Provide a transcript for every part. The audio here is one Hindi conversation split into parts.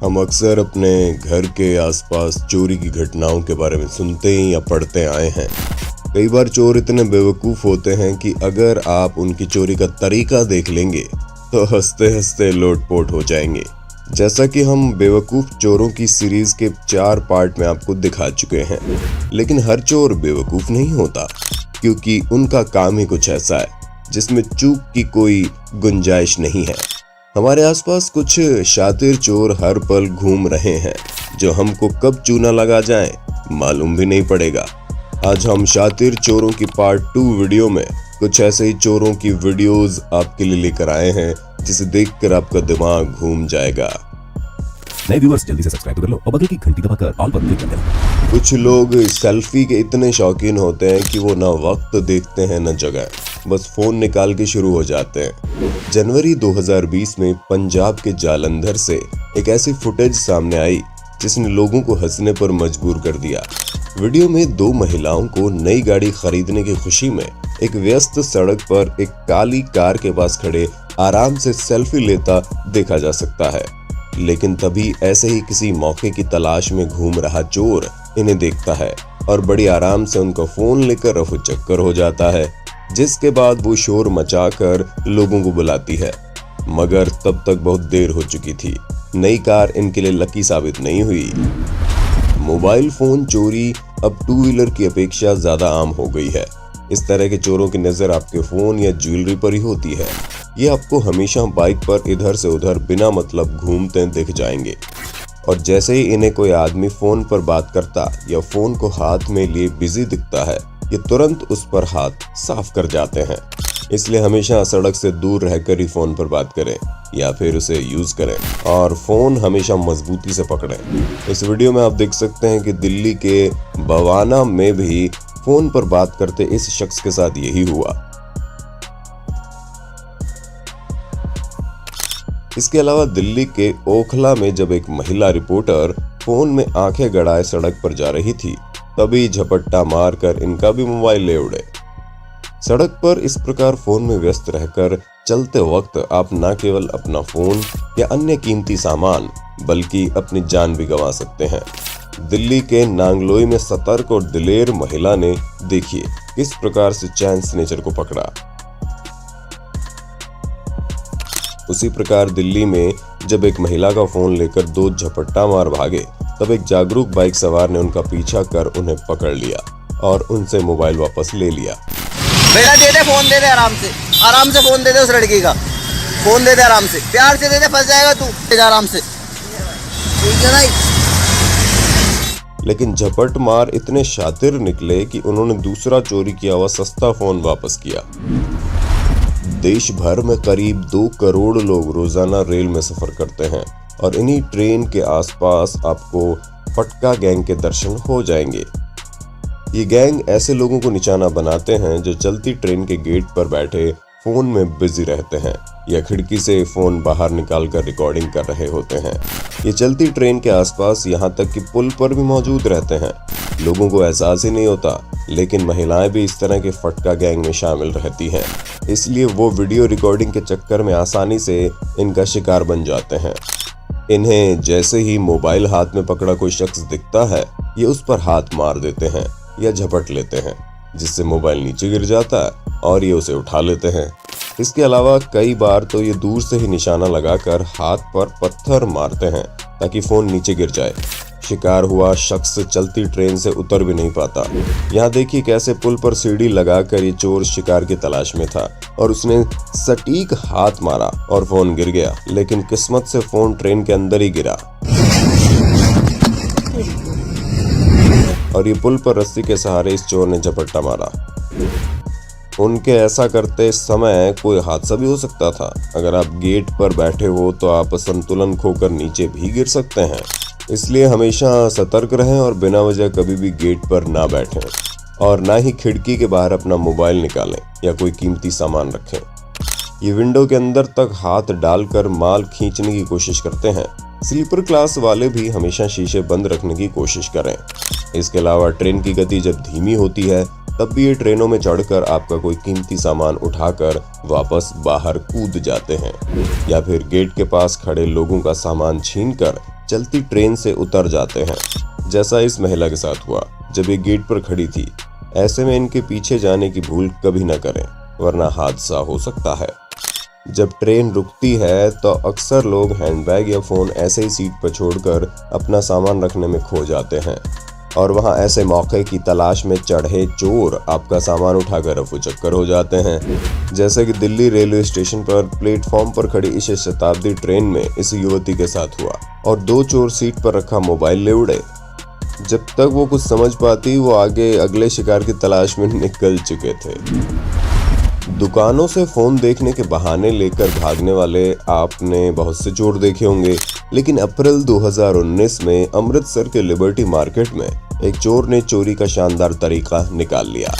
हम अक्सर अपने घर के आसपास चोरी की घटनाओं के बारे में सुनते या पढ़ते आए हैं। कई बार चोर इतने बेवकूफ़ होते हैं कि अगर आप उनकी चोरी का तरीका देख लेंगे तो हंसते हंसते लोटपोट हो जाएंगे। जैसा कि हम बेवकूफ़ चोरों की सीरीज के 4 पार्ट में आपको दिखा चुके हैं। लेकिन हर चोर बेवकूफ़ नहीं होता, क्योंकि उनका काम ही कुछ ऐसा है जिसमें चूक की कोई गुंजाइश नहीं है। हमारे आसपास कुछ शातिर चोर हर पल घूम रहे हैं, जो हमको कब चूना लगा जाए मालूम भी नहीं पड़ेगा। आज हम शातिर चोरों की पार्ट 2 वीडियो में कुछ ऐसे ही चोरों की वीडियोस आपके लिए लेकर आए हैं, जिसे देखकर आपका दिमाग घूम जाएगा। नए व्यूअर्स जल्दी से सब्सक्राइब कर लो और बगल की घंटी दबाकर ऑल पर क्लिक कर देना। कुछ लोग सेल्फी के इतने शौकीन होते हैं कि वो ना वक्त देखते हैं न जगह, बस फोन निकाल के शुरू हो जाते हैं। जनवरी 2020 में पंजाब के जालंधर से एक ऐसी फुटेज सामने आई जिसने लोगों को हंसने पर मजबूर कर दिया। वीडियो में 2 महिलाओं को नई गाड़ी खरीदने की खुशी में एक व्यस्त सड़क पर एक काली कार के पास खड़े आराम से सेल्फी लेता देखा जा सकता है। लेकिन तभी ऐसे ही किसी मौके की तलाश में घूम रहा चोर इन्हें देखता है और बड़ी आराम से उनका फोन लेकर रफू चक्कर हो जाता है, जिसके बाद वो शोर मचाकर लोगों को बुलाती है। मगर तब तक बहुत देर हो चुकी थी। नई कार इनके लिए लकी साबित नहीं हुई। मोबाइल फोन चोरी अब 2 व्हीलर की अपेक्षा ज्यादा आम हो गई है। इस तरह के चोरों की नजर आपके फोन या ज्वेलरी पर ही होती है। ये आपको हमेशा बाइक पर इधर से उधर बिना मतलब घूमते दिख जाएंगे, और जैसे ही इन्हें कोई आदमी फोन पर बात करता या फोन को हाथ में लिए बिजी दिखता है, ये तुरंत उस पर हाथ साफ कर जाते हैं। इसलिए हमेशा सड़क से दूर रहकर ही फोन पर बात करें या फिर उसे यूज करें, और फोन हमेशा मजबूती से पकड़ें। इस वीडियो में आप देख सकते हैं कि दिल्ली के बवाना में भी फोन पर बात करते इस शख्स के साथ यही हुआ। इसके अलावा दिल्ली के ओखला में जब एक महिला रिपोर्टर फोन में आंखें गड़ाए सड़क पर जा रही थी, तभी झपट्टा मारकर इनका भी मोबाइल ले उड़े। सड़क पर इस प्रकार फोन में व्यस्त रहकर चलते वक्त आप न केवल अपना फोन या अन्य कीमती सामान बल्कि अपनी जान भी गंवा सकते हैं। दिल्ली के नांगलोई में सतर्क और दिलेर महिला ने देखिए किस प्रकार से चैन स्नेचर को पकड़ा। उसी प्रकार दिल्ली में जब एक महिला का फोन लेकर 2 झपट्टा मार भागे, तब एक जागरूक बाइक सवार ने उनका पीछा कर उन्हें पकड़ लिया और उनसे मोबाइल वापस ले लिया। बेटा दे दे, फोन दे दे, आराम से फोन दे दे, उस लड़की का फोन दे दे, आराम से प्यार से दे दे, फंस जाएगा तू, आराम से, ठीक है भाई। लेकिन झपट मार इतने शातिर निकले कि उन्होंने दूसरा चोरी किया हुआ सस्ता फोन वापस किया। देश भर में करीब 2 करोड़ लोग रोजाना रेल में सफर करते हैं, और इन्हीं ट्रेन के आसपास आपको पटका गैंग के दर्शन हो जाएंगे। ये गैंग ऐसे लोगों को निशाना बनाते हैं जो चलती ट्रेन के गेट पर बैठे फोन में बिजी रहते हैं या खिड़की से फोन बाहर निकालकर रिकॉर्डिंग कर रहे होते हैं। ये चलती ट्रेन के आसपास यहाँ तक कि पुल पर भी मौजूद रहते हैं। लोगों को एहसास ही नहीं होता, लेकिन महिलाएं भी इस तरह के फटका गैंग में शामिल रहती हैं। इसलिए वो वीडियो रिकॉर्डिंग के चक्कर में आसानी से इनका शिकार बन जाते हैं। इन्हें जैसे ही मोबाइल हाथ में पकड़ा कोई शख्स दिखता है, ये उस पर हाथ मार देते हैं या झपट लेते हैं, जिससे मोबाइल नीचे गिर जाता है और ये उसे उठा लेते हैं। इसके अलावा कई बार तो ये दूर से ही निशाना लगाकर हाथ पर पत्थर मारते हैं ताकि फोन नीचे गिर जाए। शिकार हुआ शख्स चलती ट्रेन से उतर भी नहीं पाता। यहाँ देखिए कैसे पुल पर सीढ़ी लगाकर ये चोर शिकार की तलाश में था और उसने सटीक हाथ मारा और फोन गिर गया, लेकिन किस्मत से फोन ट्रेन के अंदर ही गिरा और ये पुल पर रस्सी के सहारे इस चोर ने झपट्टा मारा। उनके ऐसा करते समय कोई हादसा भी हो सकता था। अगर आप गेट पर बैठे हो तो आप संतुलन खोकर नीचे भी गिर सकते हैं। इसलिए हमेशा सतर्क रहें और बिना वजह कभी भी गेट पर ना बैठें, और ना ही खिड़की के बाहर अपना मोबाइल निकालें या कोई कीमती सामान रखें। ये विंडो के अंदर तक हाथ डालकर माल खींचने की कोशिश करते हैं। स्लीपर क्लास वाले भी हमेशा शीशे बंद रखने की कोशिश करें। इसके अलावा ट्रेन की गति जब धीमी होती है, तब भी ये ट्रेनों में चढ़कर आपका कोई कीमती सामान उठाकर वापस बाहर कूद जाते हैं, या फिर गेट के पास खड़े लोगों का सामान छीनकर चलती ट्रेन से उतर जाते हैं, जैसा इस महिला के साथ हुआ जब ये गेट पर खड़ी थी। ऐसे में इनके पीछे जाने की भूल कभी न करें, वरना हादसा हो सकता है। जब ट्रेन रुकती है तो अक्सर लोग हैंडबैग या फ़ोन ऐसे ही सीट पर छोड़कर अपना सामान रखने में खो जाते हैं, और वहां ऐसे मौके की तलाश में चढ़े चोर आपका सामान उठाकर रफू चक्कर हो जाते हैं। जैसे कि दिल्ली रेलवे स्टेशन पर प्लेटफॉर्म पर खड़ी इस शताब्दी ट्रेन में इस युवती के साथ हुआ, और 2 चोर सीट पर रखा मोबाइल ले उड़े। जब तक वो कुछ समझ पाती, वो आगे अगले शिकार की तलाश में निकल चुके थे। दुकानों से फोन देखने के बहाने लेकर भागने वाले आपने बहुत से चोर देखे होंगे, लेकिन अप्रैल 2019 में अमृतसर के लिबर्टी मार्केट में एक चोर ने चोरी का शानदार तरीका निकाल लिया,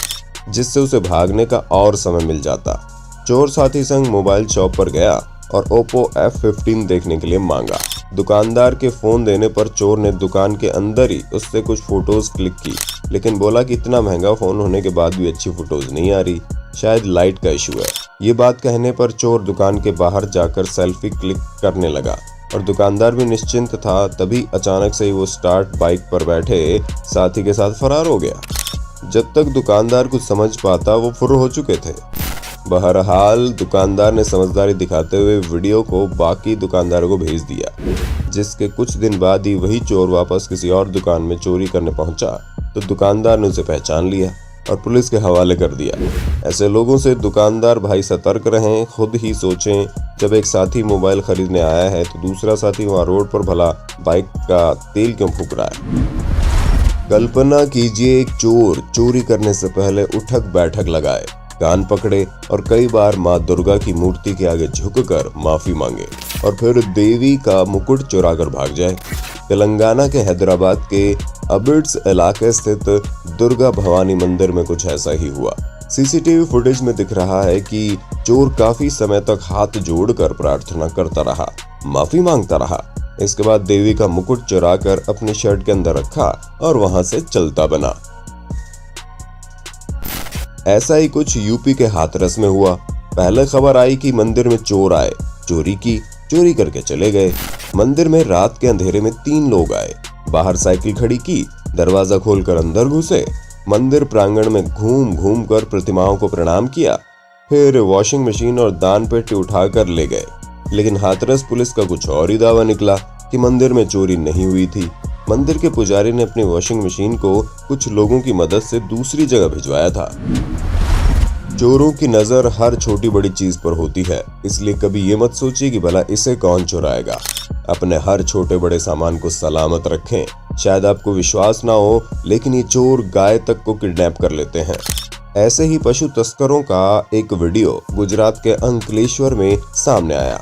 जिससे उसे भागने का और समय मिल जाता। चोर साथी संग मोबाइल शॉप पर गया और ओप्पो F15 देखने के लिए मांगा। दुकानदार के फोन देने पर चोर ने दुकान के अंदर ही उससे कुछ फोटोज क्लिक की, लेकिन बोला कि इतना महंगा फोन होने के बाद भी अच्छी फोटोज नहीं आ रही, शायद लाइट का इशू है। ये बात कहने पर चोर दुकान के बाहर जाकर सेल्फी क्लिक करने लगा, और दुकानदार भी निश्चिंत था। तभी अचानक से ही वो स्टार्ट बाइक पर बैठे साथी के साथ फरार हो गया। जब तक दुकानदार कुछ समझ पाता, वो फुर्र हो चुके थे। बहरहाल दुकानदार ने समझदारी दिखाते हुए वीडियो को बाकी दुकानदारों को भेज दिया, जिसके कुछ दिन बाद ही वही चोर वापस किसी और दुकान में चोरी करने पहुंचा, तो दुकानदार ने उसे पहचान लिया और पुलिस के हवाले कर दिया। ऐसे लोगों से दुकानदार भाई सतर्क रहें। खुद ही सोचें, जब एक साथी मोबाइल खरीदने आया है तो दूसरा साथी वहां रोड पर भला बाइक का तेल क्यों फूक रहा है। कल्पना कीजिए, एक चोर चोरी करने से पहले उठक बैठक लगाए, कान पकड़े और कई बार माँ दुर्गा की मूर्ति के आगे झुककर माफी मांगे, और फिर देवी का मुकुट चुरा कर भाग जाए। तेलंगाना के हैदराबाद के अबिड्स इलाके स्थित दुर्गा भवानी मंदिर में कुछ ऐसा ही हुआ। सीसीटीवी फुटेज में दिख रहा है कि चोर काफी समय तक हाथ जोड़कर प्रार्थना करता रहा, माफी मांगता रहा। इसके बाद देवी का मुकुट चुराकर अपनी शर्ट के अंदर रखा और वहां से चलता बना। ऐसा ही कुछ यूपी के हाथरस में हुआ। पहले खबर आई कि मंदिर में चोर आए, चोरी की, चोरी करके चले गए। मंदिर में रात के अंधेरे में 3 लोग आए, बाहर साइकिल खड़ी की, दरवाजा खोलकर अंदर घुसे, मंदिर प्रांगण में घूम घूम कर प्रतिमाओं को प्रणाम किया, फिर वॉशिंग मशीन और दान पेटी उठाकर ले गए। लेकिन हाथरस पुलिस का कुछ और ही दावा निकला कि मंदिर में चोरी नहीं हुई थी। मंदिर के पुजारी ने अपनी वॉशिंग मशीन को कुछ लोगों की मदद से दूसरी जगह भिजवाया था। चोरों की नजर हर छोटी बड़ी चीज पर होती है, इसलिए कभी ये मत सोचिए कि भला इसे कौन चुराएगा। अपने हर छोटे बड़े सामान को सलामत रखें। शायद आपको विश्वास ना हो, लेकिन ये चोर गाय तक को किडनैप कर लेते हैं। ऐसे ही पशु तस्करों का एक वीडियो गुजरात के अंकलेश्वर में सामने आया,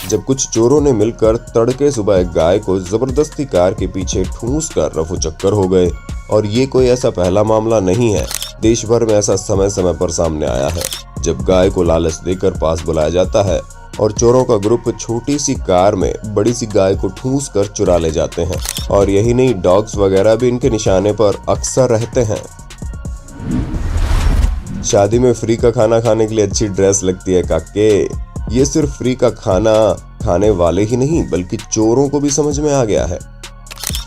जब कुछ चोरों ने मिलकर तड़के सुबह एक गाय को जबरदस्ती कार के पीछे ठूंस कर रफू चक्कर हो गए। और ये कोई ऐसा पहला मामला नहीं है, देश भर में ऐसा समय समय पर सामने आया है, जब गाय को लालच देकर पास बुलाया जाता है और चोरों का ग्रुप छोटी सी कार में बड़ी सी गाय को ठूंस कर चुरा ले जाते हैं। और यही नहीं, डॉग्स वगैरह भी इनके निशाने पर अक्सर रहते हैं। शादी में फ्री का खाना खाने के लिए अच्छी ड्रेस लगती है काके। ये सिर्फ फ्री का खाना खाने वाले ही नहीं, बल्कि चोरों को भी समझ में आ गया है।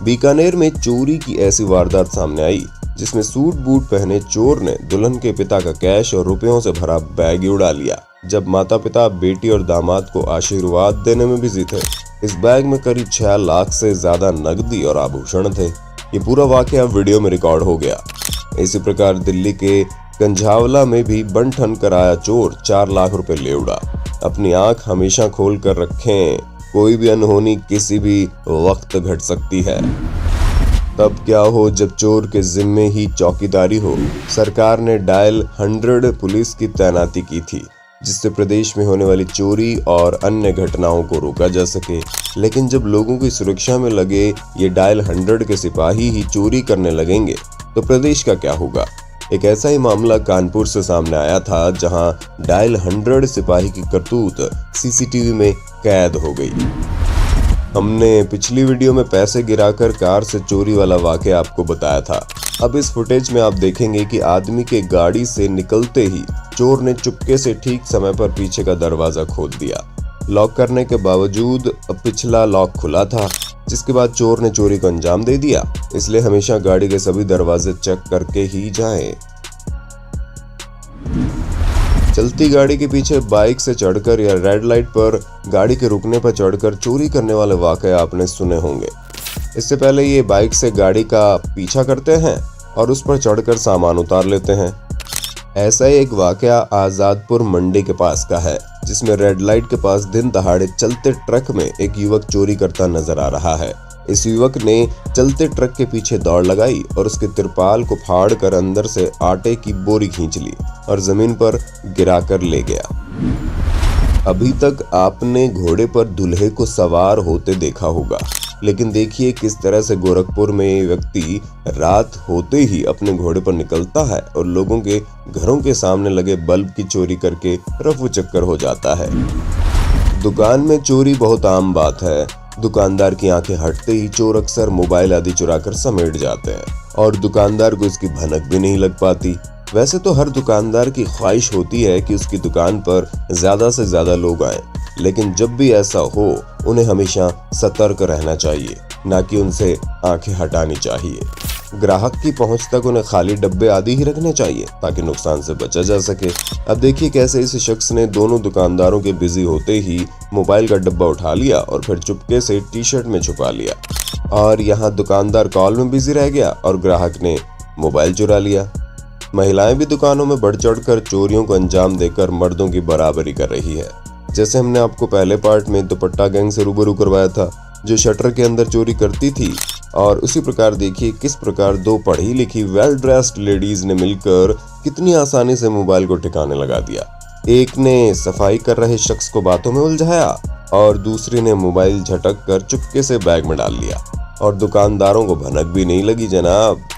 बीकानेर में चोरी की ऐसी वारदात सामने आई, जिसमें सूट बूट पहने चोर ने दुल्हन के पिता का कैश और रुपयों से भरा बैग ही उड़ा लिया, जब माता पिता बेटी और दामाद को आशीर्वाद देने में बिजी थे। इस बैग में करीब 6 लाख से ज्यादा नकदी और आभूषण थे। ये पूरा वाकया वीडियो में रिकॉर्ड हो गया। इसी प्रकार दिल्ली के कंझावला में भी बन ठन कर आया चोर 4 लाख रुपए ले उड़ा। अपनी आंख हमेशा खोल कर रखें, कोई भी अनहोनी किसी भी वक्त घट सकती है। तब क्या हो जब चोर के जिम्मे ही चौकीदारी हो। सरकार ने डायल 100 पुलिस की तैनाती की थी, जिससे प्रदेश में होने वाली चोरी और अन्य घटनाओं को रोका जा सके। लेकिन जब लोगों की सुरक्षा में लगे ये डायल 100 के सिपाही ही चोरी करने लगेंगे, तो प्रदेश का क्या होगा। एक ऐसा ही मामला कानपुर से सामने आया था, जहां डायल 100 सिपाही की करतूत सीसीटीवी में कैद हो गई। हमने पिछली वीडियो में पैसे गिराकर कार से चोरी वाला वाकया आपको बताया था। अब इस फुटेज में आप देखेंगे कि आदमी के गाड़ी से निकलते ही चोर ने चुपके से ठीक समय पर पीछे का दरवाजा खोल दिया। लॉक करने के बावजूद पिछला लॉक खुला था। जिसके बाद चोर ने चोरी को अंजाम दे दिया। इसलिए हमेशा गाड़ी के सभी दरवाजे चेक करके ही जाएं। चलती गाड़ी के पीछे बाइक से चढ़कर या रेड लाइट पर गाड़ी के रुकने पर चढ़कर चोरी करने वाले वाकये आपने सुने होंगे। इससे पहले ये बाइक से गाड़ी का पीछा करते हैं और उस पर चढ़कर सामान उतार लेते हैं। ऐसा ही एक वाकया आजादपुर मंडी के पास का है, जिसमें रेड लाइट के पास दिन दहाड़े चलते ट्रक में एक युवक चोरी करता नजर आ रहा है। इस युवक ने चलते ट्रक के पीछे दौड़ लगाई और उसके तिरपाल को फाड़कर अंदर से आटे की बोरी खींच ली और जमीन पर गिराकर ले गया। अभी तक आपने घोड़े पर दूल्हे को सवार होते देखा होगा, लेकिन देखिए किस तरह से गोरखपुर में ये व्यक्ति रात होते ही अपने घोड़े पर निकलता है और लोगों के घरों के सामने लगे बल्ब की चोरी करके रफू चक्कर हो जाता है। दुकान में चोरी बहुत आम बात है। दुकानदार की आंखें हटते ही चोर अक्सर मोबाइल आदि चुराकर समेट जाते हैं और दुकानदार को इसकी भनक भी नहीं लग पाती। वैसे तो हर दुकानदार की ख्वाहिश होती है कि उसकी दुकान पर ज्यादा से ज्यादा लोग आएं, लेकिन जब भी ऐसा हो उन्हें हमेशा सतर्क रहना चाहिए, ना कि उनसे आंखें हटानी चाहिए। ग्राहक की पहुंच तक उन्हें खाली डब्बे आदि ही रखने चाहिए ताकि नुकसान से बचा जा सके। अब देखिए कैसे इस शख्स ने दोनों दुकानदारों के बिजी होते ही मोबाइल का डब्बा उठा लिया और फिर चुपके से टी शर्ट में छुपा लिया, और यहाँ दुकानदार कॉल में बिजी रह गया और ग्राहक ने मोबाइल चुरा लिया। महिलाएं भी दुकानों में बढ़ चढ़कर चोरियों को अंजाम देकर मर्दों की बराबरी कर रही है। जैसे हमने आपको पहले पार्ट में दुपट्टा गैंग से रूबरू करवाया था, जो शटर के अंदर चोरी करती थी, और उसी प्रकार देखिए किस प्रकार दो पढ़ी लिखी वेल ड्रेस्ड लेडीज ने मिलकर कितनी आसानी से मोबाइल को ठिकाने लगा दिया। एक ने सफाई कर रहे शख्स को बातों में उलझाया और दूसरी ने मोबाइल झटक कर चुपके से बैग में डाल लिया, और दुकानदारों को भनक भी नहीं लगी जनाब।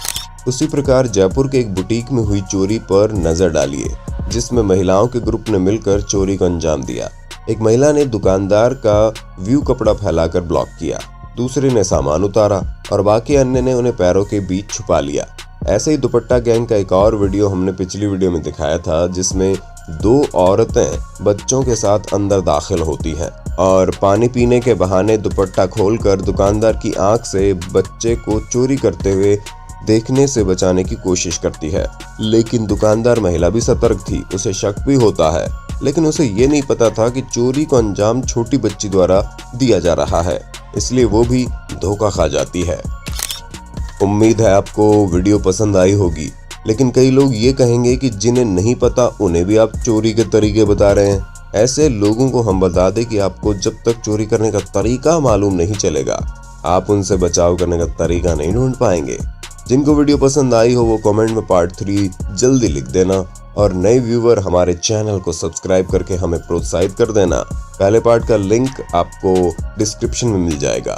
उसी प्रकार जयपुर के एक बुटीक में हुई चोरी पर नजर डालिए, जिसमें महिलाओं के ग्रुप ने मिलकर चोरी को अंजाम दिया। एक महिला ने दुकानदार का व्यू कपड़ा फैलाकर ब्लॉक किया, दूसरे ने सामान उतारा और बाकी अन्य ने उन्हें पैरों के बीच छुपा लिया। ऐसे ही दुपट्टा गैंग का एक और वीडियो हमने पिछली वीडियो में दिखाया था, जिसमें दो औरतें बच्चों के साथ अंदर दाखिल होती हैं और पानी पीने के बहाने दुपट्टा खोलकर दुकानदार की आंख से बच्चे को चोरी करते हुए देखने से बचाने की कोशिश करती है। लेकिन दुकानदार महिला भी सतर्क थी, उसे शक भी होता है, लेकिन उसे ये नहीं पता था कि चोरी को अंजाम छोटी बच्ची द्वारा दिया जा रहा है, इसलिए वो भी धोखा खा जाती है। उम्मीद है आपको वीडियो पसंद आई होगी, लेकिन कई लोग ये कहेंगे कि जिन्हें नहीं पता उन्हें भी आप चोरी के तरीके बता रहे हैं। ऐसे लोगों को हम बता दें कि आपको जब तक चोरी करने का तरीका मालूम नहीं चलेगा, आप उनसे बचाव करने का तरीका नहीं ढूंढ पाएंगे। जिनको वीडियो पसंद आई हो वो कमेंट में पार्ट 3 जल्दी लिख देना, और नए व्यूवर हमारे चैनल को सब्सक्राइब करके हमें प्रोत्साहित कर देना। पहले पार्ट का लिंक आपको डिस्क्रिप्शन में मिल जाएगा।